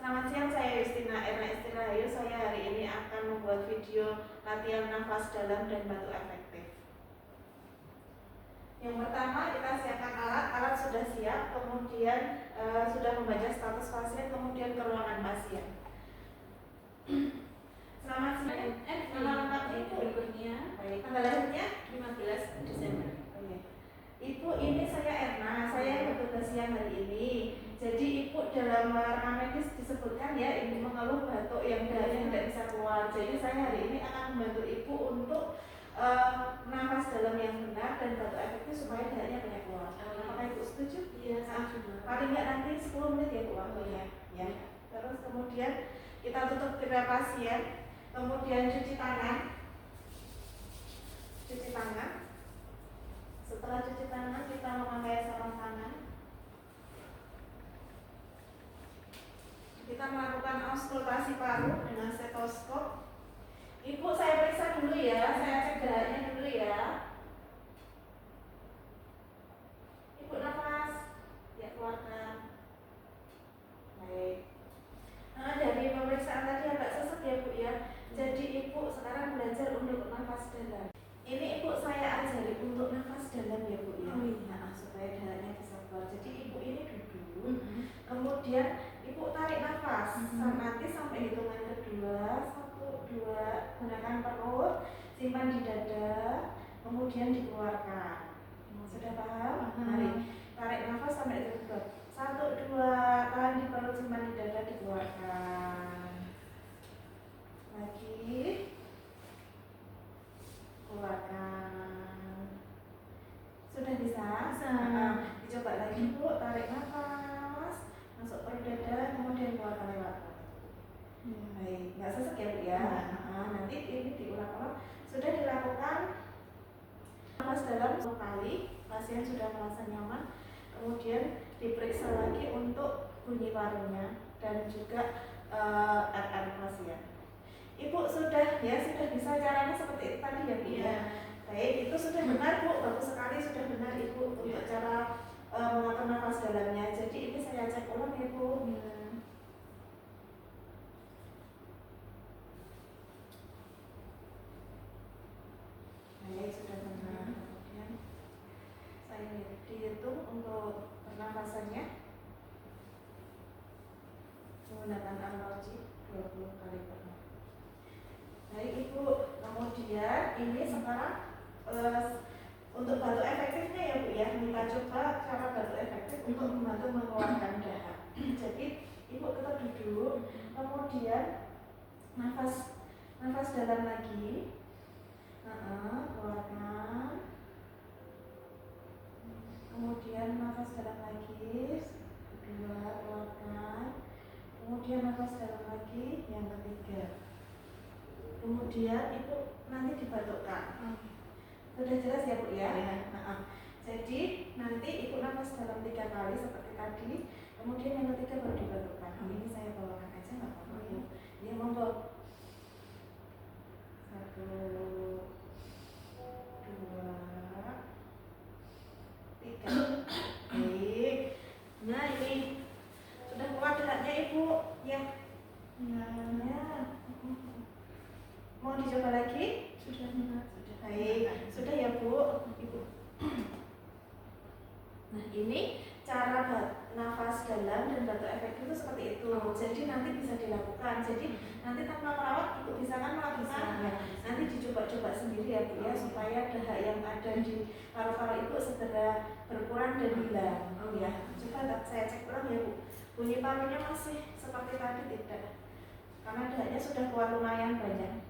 Selamat siang, saya Yustina Erna Istirahayu. Saya hari ini akan membuat video latihan nafas dalam dan batuk efektif. Yang pertama, kita siapkan alat sudah siap, kemudian sudah membaca status pasien, kemudian ke ruangan pasien. Selamat siang. Nama lengkapnya Ibu? Berikutnya. Baik. Tanggal lahirnya 15 Desember. Ibu, ini saya Erna, saya bertugas siang hari ini. Jadi Ibu dalam rekaman medis disebutkan ya, Ibu mengeluh batuk yang darahnya tidak bisa keluar. Jadi saya hari ini akan membantu Ibu untuk nafas dalam yang benar dan batuk efektif supaya darahnya banyak keluar. Apakah Ibu setuju? Iya, setuju. Paling nggak nanti 10 menit ya Bu waktunya. Ya. Terus kemudian kita tutup gerak pasien, kemudian cuci tangan. Cuci tangan. Setelah cuci tangan, kita memakai sarung tangan. Kita melakukan auskultasi paru dengan stetoskop. Ibu, saya periksa dulu ya, saya cek darahnya dulu ya. Ibu nafas, ya keluarkan. Baik. Nah, dari pemeriksaan tadi agak sesek ya Bu ya. Jadi Ibu sekarang belajar untuk nafas dalam. Ini Ibu saya ajari untuk nafas dalam ya Bu ya. Nah, supaya darahnya bisa keluar. Jadi Ibu ini duduk, kemudian Ibu tarik nafas nanti sampai hitungan kedua. 1, 2, gunakan perut, simpan di dada, kemudian dikeluarkan. Sudah paham? Mari tarik nafas sampai hitungan kedua. 1, 2, tahan di perut, simpan di dada, dikeluarkan. Lagi, keluarkan. Sudah bisa? Dicoba lagi Bu, tarik nafas, masuk perut dada, kemudian keluarkan lewat. Baik, nggak sesek ya Bu ya. Nanti ini diulang-ulang. Sudah dilakukan nafas dalam 10 kali, pasien sudah merasa nyaman. Kemudian diperiksa lagi untuk bunyi parunya dan juga RR pasien. Ibu sudah bisa caranya seperti itu tadi ya Bu ya. Baik, itu sudah benar Bu, bagus sekali, sudah benar Ibu untuk cara mengatur nafas dalamnya. Jadi ini saya cek ulang ya Bu. Baik, sudah benar. Kemudian saya dihitung untuk pernafasannya menggunakan analogi 20 kali per menit. Baik Ibu, kemudian ini sekarang untuk batuk efektifnya ya Bu ya, kita coba cara batuk efektif untuk membantu mengeluarkan dahak. Jadi Ibu tetap duduk, kemudian nafas dalam lagi, keluarkan, kemudian nafas dalam lagi, kedua keluarkan, kemudian nafas dalam lagi, yang ketiga. Kemudian Ibu nanti dibatukkan. Sudah jelas ya Bu ya? Jadi nanti Ibu nafas dalam 3 kali seperti tadi, kemudian yang ketiga baru dibatukkan. Ini saya bawakan aja nggak apa-apa ya. Dia monggo. 1, 2, 3. Baik. Nah ini sudah keluar dahaknya Ibu ya. Mau dicoba lagi? Sudah. Baik, sudah ya Bu. Ibu. Nah ini cara nafas dalam dan batuk efektif itu seperti itu. Jadi nanti bisa dilakukan. Jadi nanti tanpa perawat Ibu bisa kan melakukan. Nanti dicoba-coba sendiri ya Bu ya, supaya dahak yang ada di paru-paru Ibu segera berkurang dan hilang. Ya, coba saya cek ulang ya Bu. Bunyi parunya masih seperti tadi tidak? Karena dahaknya sudah keluar lumayan banyak.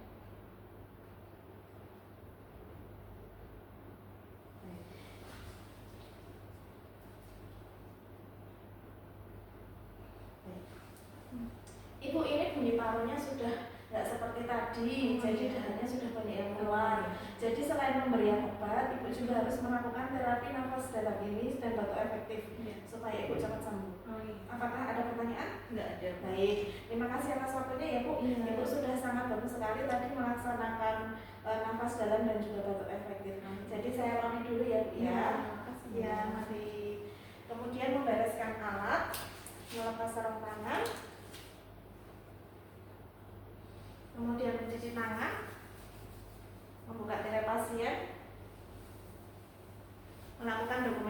Ibu, ini bunyi parunya sudah tidak seperti tadi, jadi dahaknya sudah banyak yang keluar. Jadi selain pemberian obat, Ibu juga harus melakukan terapi nafas dalam ini dan batuk efektif supaya Ibu cepat sembuh. Apakah ada pertanyaan? Tidak ada. Baik, terima kasih atas waktunya ya Bu. Ibu sudah sangat bagus sekali tadi melaksanakan nafas dalam dan juga batuk efektif. Jadi saya ulangi dulu ya Bu ya. Ya, mari. Kemudian membereskan alat, melepas sarung tangan. Kemudian mencuci tangan, membuka tirai pasien, melakukan dokumen